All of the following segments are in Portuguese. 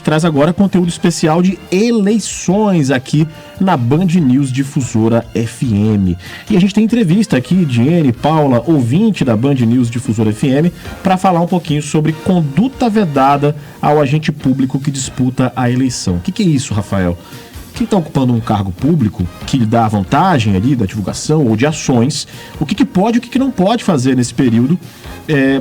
Traz agora conteúdo especial de eleições aqui na Band News Difusora FM. E a gente tem entrevista aqui de Ene Paula, ouvinte da Band News Difusora FM, para falar um pouquinho sobre conduta vedada ao agente público que disputa a eleição. O que é isso, Rafael? Quem está ocupando um cargo público que lhe dá vantagem ali da divulgação ou de ações, o que pode e o que não pode fazer nesse período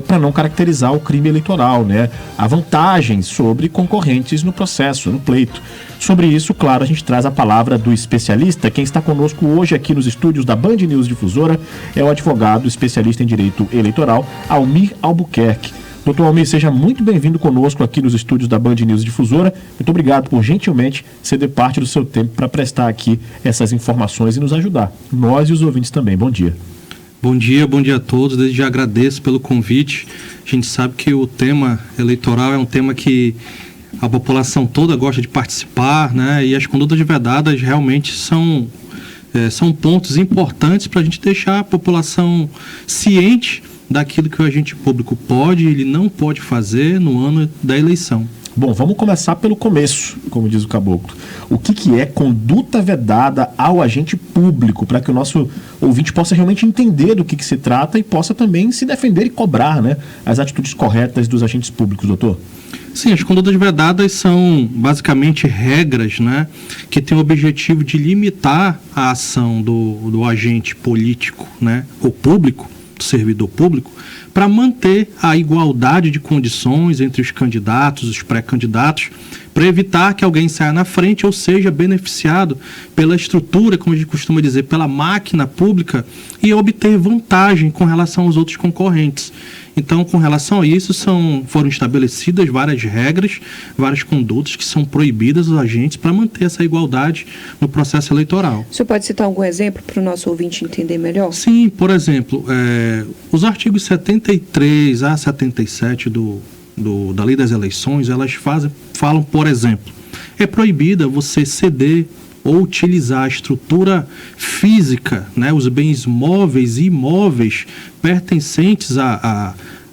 para não caracterizar o crime eleitoral, né? A vantagem sobre concorrentes no processo, no pleito. Sobre isso, claro, a gente traz a palavra do especialista. Quem está conosco hoje aqui nos estúdios da Band News Difusora é o advogado especialista em direito eleitoral, Almir Albuquerque. Doutor Almir, seja muito bem-vindo conosco aqui nos estúdios da Band News Difusora. Muito obrigado por gentilmente ceder parte do seu tempo para prestar aqui essas informações e nos ajudar. Nós e os ouvintes também. Bom dia. Bom dia a todos. Desde já agradeço pelo convite. A gente sabe que o tema eleitoral é um tema que a população toda gosta de participar, né? E as condutas vedadas realmente são pontos importantes para a gente deixar a população ciente daquilo que o agente público pode e ele não pode fazer no ano da eleição. Bom, vamos começar pelo começo, como diz o caboclo. O que é conduta vedada ao agente público, para que o nosso ouvinte possa realmente entender do que se trata e possa também se defender e cobrar, né, as atitudes corretas dos agentes públicos, doutor? Sim, as condutas vedadas são basicamente regras, né, que têm o objetivo de limitar a ação do agente político, né, ou público, do servidor público, para manter a igualdade de condições entre os candidatos, os pré-candidatos, para evitar que alguém saia na frente ou seja beneficiado pela estrutura, como a gente costuma dizer, pela máquina pública e obter vantagem com relação aos outros concorrentes. Então, com relação a isso, foram estabelecidas várias regras, várias condutas que são proibidas aos agentes para manter essa igualdade no processo eleitoral. O senhor pode citar algum exemplo para o nosso ouvinte entender melhor? Sim, por exemplo, os artigos 73 a 77 da Lei das Eleições, elas falam, por exemplo, é proibida você ceder ou utilizar a estrutura física, né, os bens móveis e imóveis pertencentes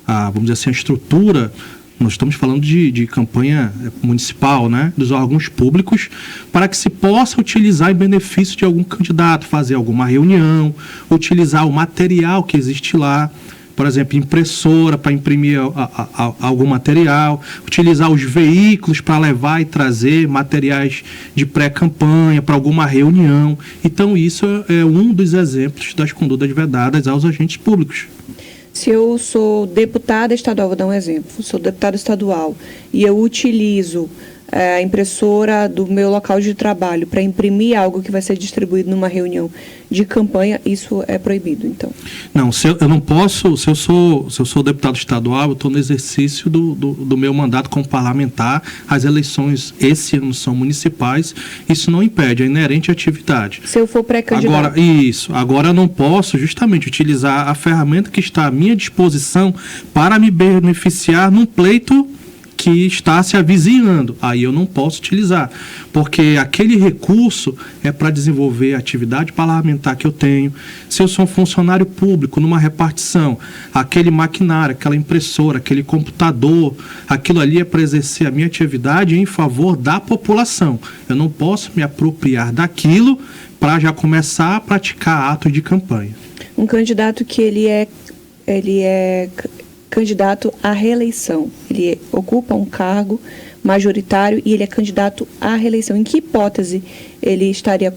vamos dizer assim, a estrutura. Nós estamos falando de campanha municipal, né, dos órgãos públicos, para que se possa utilizar em benefício de algum candidato, fazer alguma reunião, utilizar o material que existe lá. Por exemplo, impressora para imprimir algum material, utilizar os veículos para levar e trazer materiais de pré-campanha para alguma reunião. Então, isso é um dos exemplos das condutas vedadas aos agentes públicos. Se eu sou deputada estadual, vou dar um exemplo, sou deputada estadual e eu utilizo a impressora do meu local de trabalho para imprimir algo que vai ser distribuído numa reunião de campanha, isso é proibido, então? Não, eu não posso, se eu sou deputado estadual, eu estou no exercício do meu mandato como parlamentar, as eleições esse ano são municipais, isso não impede, é inerente à atividade. Se eu for pré-candidato? Agora eu não posso justamente utilizar a ferramenta que está à minha disposição para me beneficiar num pleito que está se avizinhando, aí eu não posso utilizar, porque aquele recurso é para desenvolver a atividade parlamentar que eu tenho. Se eu sou um funcionário público numa repartição, aquele maquinário, aquela impressora, aquele computador, aquilo ali é para exercer a minha atividade em favor da população. Eu não posso me apropriar daquilo para já começar a praticar atos de campanha. Um candidato que ele é candidato à reeleição. Ele ocupa um cargo majoritário e ele é candidato à reeleição. Em que hipótese ele estaria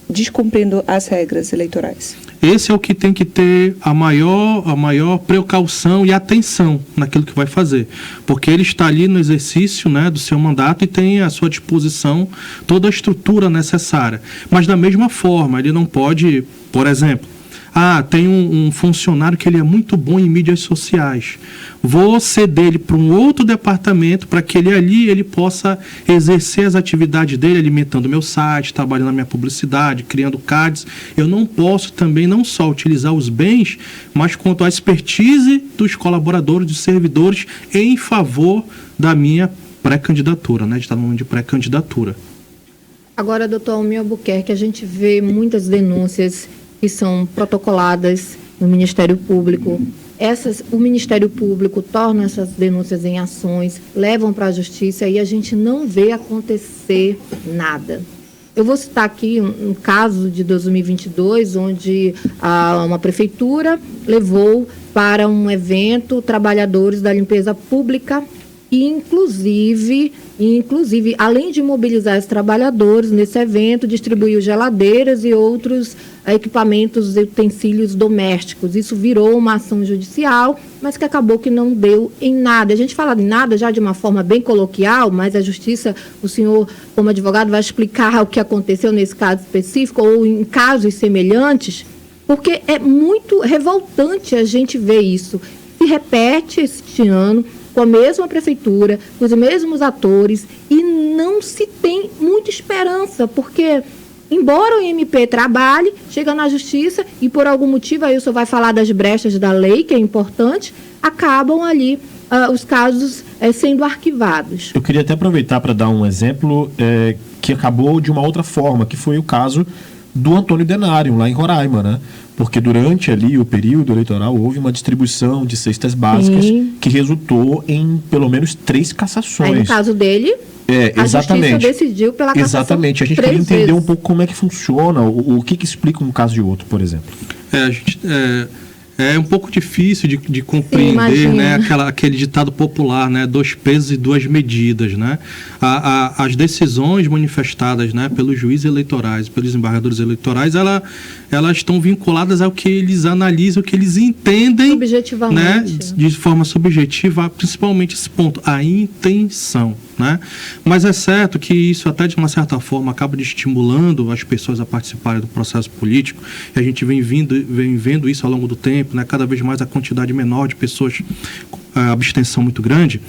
descumprindo as regras eleitorais? Esse é o que tem que ter a maior precaução e atenção naquilo que vai fazer, porque ele está ali no exercício, né, do seu mandato e tem à sua disposição toda a estrutura necessária. Mas da mesma forma, ele não pode, por exemplo, tem um funcionário que ele é muito bom em mídias sociais. Vou ceder ele para um outro departamento para que ele possa exercer as atividades dele, alimentando o meu site, trabalhando na minha publicidade, criando cards. Eu não posso também não só utilizar os bens, mas quanto à expertise dos colaboradores, dos servidores, em favor da minha pré-candidatura, né? A gente está no momento de pré-candidatura. Agora, doutor Almir Albuquerque, a gente vê muitas denúncias que são protocoladas no Ministério Público o Ministério Público torna essas denúncias em ações, levam para a Justiça e a gente não vê acontecer nada. Eu vou citar aqui um caso de 2022, onde uma prefeitura levou para um evento trabalhadores da limpeza pública e, inclusive, além de mobilizar os trabalhadores nesse evento, distribuiu geladeiras e outros equipamentos e utensílios domésticos. Isso virou uma ação judicial, mas que acabou que não deu em nada. A gente fala em nada já de uma forma bem coloquial, mas a Justiça, o senhor, como advogado, vai explicar o que aconteceu nesse caso específico ou em casos semelhantes, porque é muito revoltante a gente ver isso. Se repete este ano, com a mesma prefeitura, com os mesmos atores, e não se tem muita esperança, porque, embora o MP trabalhe, chega na Justiça e, por algum motivo, aí o senhor vai falar das brechas da lei, que é importante, acabam ali os casos sendo arquivados. Eu queria até aproveitar para dar um exemplo que acabou de uma outra forma, que foi o caso do Antônio Denário, lá em Roraima, né? Porque durante ali o período eleitoral houve uma distribuição de cestas básicas que resultou em pelo menos 3 cassações. Aí, no caso dele, a Justiça decidiu pela cassação. Exatamente. A gente queria entender um pouco como é que funciona, o que explica um caso de outro, por exemplo. É um pouco difícil de compreender, né, aquele ditado popular, né, 2 pesos e 2 medidas, né? As decisões manifestadas, né, pelos juízes eleitorais, pelos embargadores eleitorais, elas estão vinculadas ao que eles analisam, o que eles entendem, né, de forma subjetiva, principalmente esse ponto, a intenção, né? Mas é certo que isso até de uma certa forma acaba estimulando as pessoas a participarem do processo político, e a gente vem vendo isso ao longo do tempo, né? Cada vez mais a quantidade menor de pessoas, a abstenção muito grande,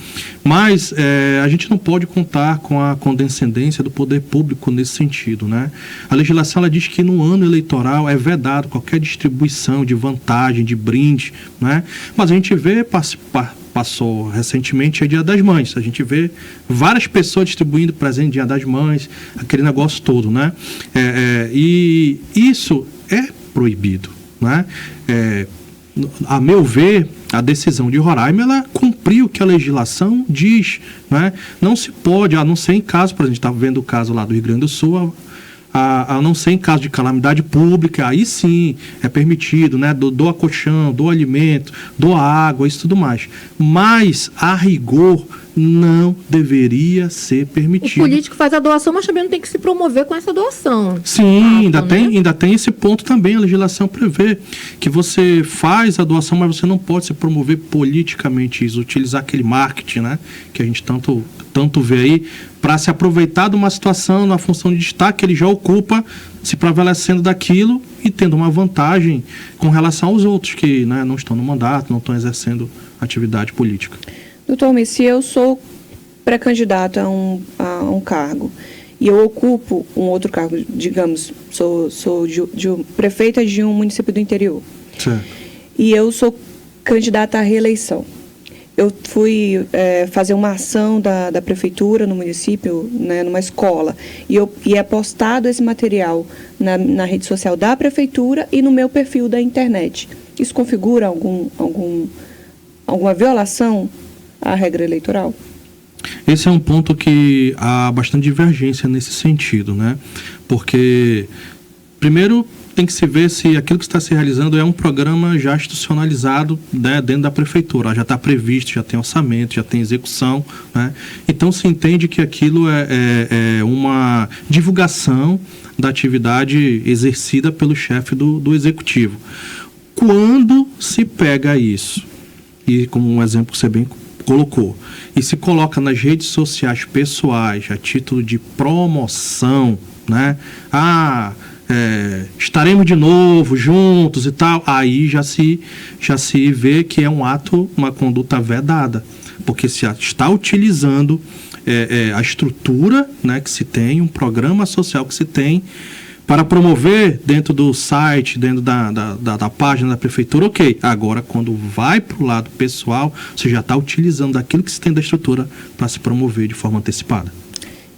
mas a gente não pode contar com a condescendência do poder público nesse sentido, né? A legislação ela diz que no ano eleitoral é vedado qualquer distribuição de vantagem, de brinde, né? Mas a gente vê, passou recentemente, é Dia das Mães, a gente vê várias pessoas distribuindo presente Dia das Mães, aquele negócio todo, né? E isso é proibido, né? A meu ver, a decisão de Roraima, ela cumpriu o que a legislação diz, né? Não se pode, a não ser em caso, por exemplo, a gente está vendo o caso lá do Rio Grande do Sul, a não ser em caso de calamidade pública, aí sim é permitido, né? Doa colchão, doa alimento, doa água, isso tudo mais. Mas, a rigor, não deveria ser permitido. O político faz a doação, mas também não tem que se promover com essa doação. Sim, ainda tem esse ponto também. A legislação prevê que você faz a doação, mas você não pode se promover politicamente isso, utilizar aquele marketing, né, que a gente tanto vê aí, para se aproveitar de uma situação, na função de destaque que ele já ocupa, se prevalecendo daquilo e tendo uma vantagem com relação aos outros que, né, não estão no mandato, não estão exercendo atividade política. Doutor Almir, se eu sou pré-candidato a um cargo e eu ocupo um outro cargo, digamos, sou prefeita de um município do interior, certo, e eu sou candidata à reeleição, eu fui fazer uma ação da prefeitura no município, né, numa escola, e é postado esse material na rede social da prefeitura e no meu perfil da internet. Isso configura alguma violação à regra eleitoral? Esse é um ponto que há bastante divergência nesse sentido, né? Porque, primeiro, tem que se ver se aquilo que está se realizando é um programa já institucionalizado, né, dentro da prefeitura. Já está previsto, já tem orçamento, já tem execução, né? Então, se entende que aquilo é uma divulgação da atividade exercida pelo chefe do executivo. Quando se pega isso, e como um exemplo que você bem colocou, e se coloca nas redes sociais pessoais a título de promoção, né? Estaremos de novo juntos e tal, aí já se vê que é um ato, uma conduta vedada, porque se está utilizando a estrutura, né, que se tem, um programa social que se tem, para promover dentro do site, dentro da página da prefeitura, ok. Agora, quando vai para o lado pessoal, você já está utilizando aquilo que se tem da estrutura para se promover de forma antecipada.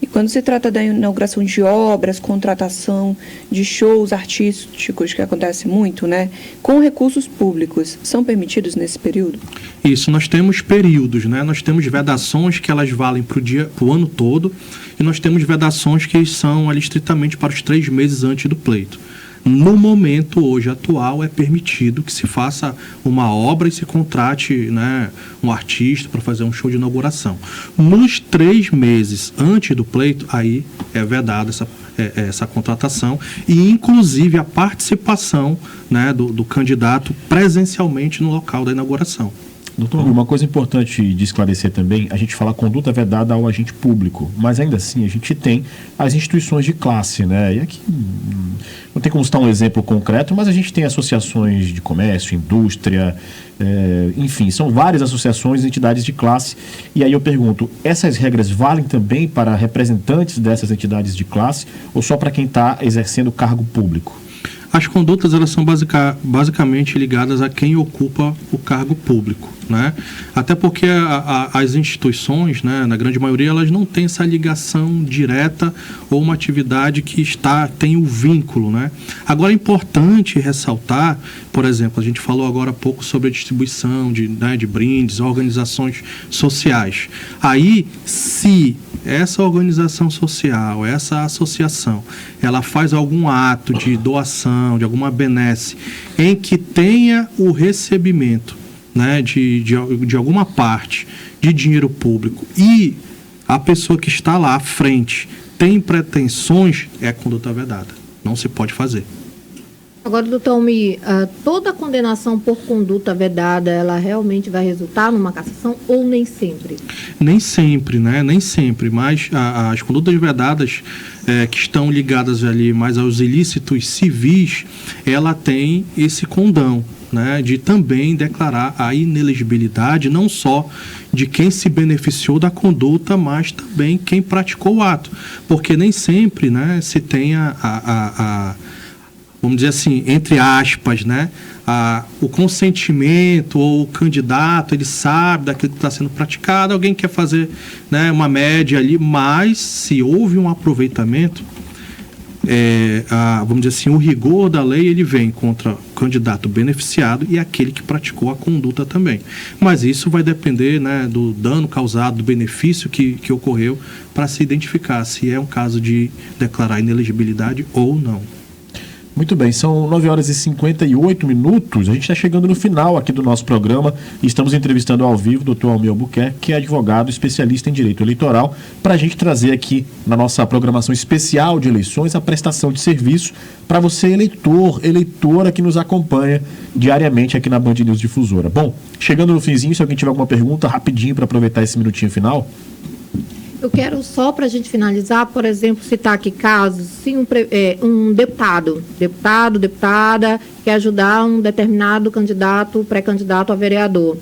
E quando se trata da inauguração de obras, contratação de shows artísticos, que acontece muito, né, com recursos públicos, são permitidos nesse período? Isso, nós temos períodos, né? Nós temos vedações que elas valem para o ano todo, e nós temos vedações que são ali estritamente para os 3 meses antes do pleito. No momento hoje atual é permitido que se faça uma obra e se contrate, né, um artista para fazer um show de inauguração. Nos 3 meses antes do pleito, aí é vedada essa contratação e inclusive a participação, né, do candidato presencialmente no local da inauguração. Doutor, uma coisa importante de esclarecer também, a gente fala conduta vedada ao agente público, mas ainda assim a gente tem as instituições de classe, né? E aqui não tem como citar um exemplo concreto, mas a gente tem associações de comércio, indústria, enfim, são várias associações e entidades de classe. E aí eu pergunto, essas regras valem também para representantes dessas entidades de classe ou só para quem está exercendo cargo público? As condutas, elas são basicamente ligadas a quem ocupa o cargo público, né? Até porque as instituições, né, na grande maioria, elas não têm essa ligação direta ou uma atividade que tem o vínculo, né? Agora, é importante ressaltar, por exemplo, a gente falou agora há pouco sobre a distribuição de brindes, organizações sociais. Aí, se essa organização social, essa associação, ela faz algum ato de doação, de alguma benesse, em que tenha o recebimento, né, de alguma parte de dinheiro público e a pessoa que está lá à frente tem pretensões, é conduta vedada. Não se pode fazer. Agora, doutor Almir, toda condenação por conduta vedada, ela realmente vai resultar numa cassação ou nem sempre? Nem sempre, né? Nem sempre, mas as condutas vedadas que estão ligadas ali mais aos ilícitos civis, ela tem esse condão, né, de também declarar a inelegibilidade não só de quem se beneficiou da conduta, mas também quem praticou o ato. Porque nem sempre, né, se tem vamos dizer assim, entre aspas, né, o consentimento ou o candidato, ele sabe daquilo que está sendo praticado, alguém quer fazer, né, uma média ali, mas se houve um aproveitamento, vamos dizer assim, o rigor da lei, ele vem contra o candidato beneficiado e aquele que praticou a conduta também. Mas isso vai depender, né, do dano causado, do benefício que ocorreu, para se identificar se é um caso de declarar inelegibilidade ou não. Muito bem, são 9h58. A gente está chegando no final aqui do nosso programa e estamos entrevistando ao vivo o doutor Almir Albuquerque, que é advogado especialista em direito eleitoral, para a gente trazer aqui na nossa programação especial de eleições a prestação de serviço para você, eleitora que nos acompanha diariamente aqui na Band News Difusora. Bom, chegando no finzinho, se alguém tiver alguma pergunta, rapidinho para aproveitar esse minutinho final. Eu quero só, para a gente finalizar, por exemplo, citar aqui casos, se um deputada quer ajudar um determinado candidato, pré-candidato a vereador.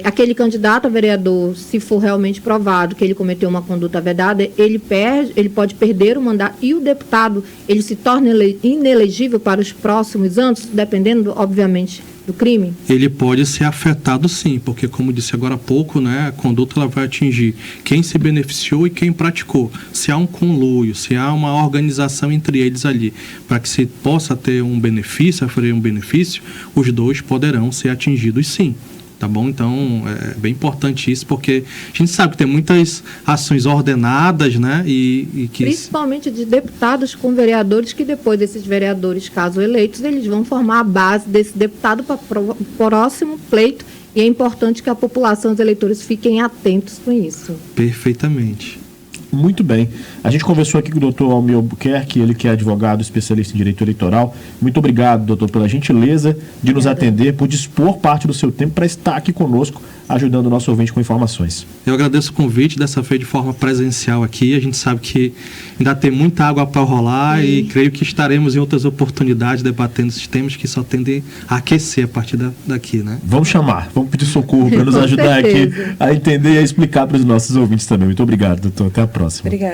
Aquele candidato a vereador, se for realmente provado que ele cometeu uma conduta vedada, ele pode perder o mandato e o deputado, ele se torna inelegível para os próximos anos, dependendo, obviamente, do crime? Ele pode ser afetado, sim, porque, como disse agora há pouco, né, a conduta ela vai atingir quem se beneficiou e quem praticou. Se há um conluio, se há uma organização entre eles ali, para que se possa ter um benefício, oferecer um benefício, os dois poderão ser atingidos, sim. Tá bom? Então, é bem importante isso, porque a gente sabe que tem muitas ações ordenadas, né? E que... Principalmente de deputados com vereadores, que depois desses vereadores, caso eleitos, eles vão formar a base desse deputado para o próximo pleito. E é importante que a população, os eleitores, fiquem atentos com isso. Perfeitamente. Muito bem. A gente conversou aqui com o doutor Almir Albuquerque, ele que é advogado especialista em direito eleitoral. Muito obrigado, doutor, pela gentileza de nos atender, por dispor parte do seu tempo para estar aqui conosco, ajudando o nosso ouvinte com informações. Eu agradeço o convite, dessa vez de forma presencial aqui. A gente sabe que ainda tem muita água para rolar e creio que estaremos em outras oportunidades debatendo esses temas que só tendem a aquecer a partir daqui, né? Vamos pedir socorro para nos ajudar aqui a entender e a explicar para os nossos ouvintes também. Muito obrigado, doutor. Até a próxima. Obrigada.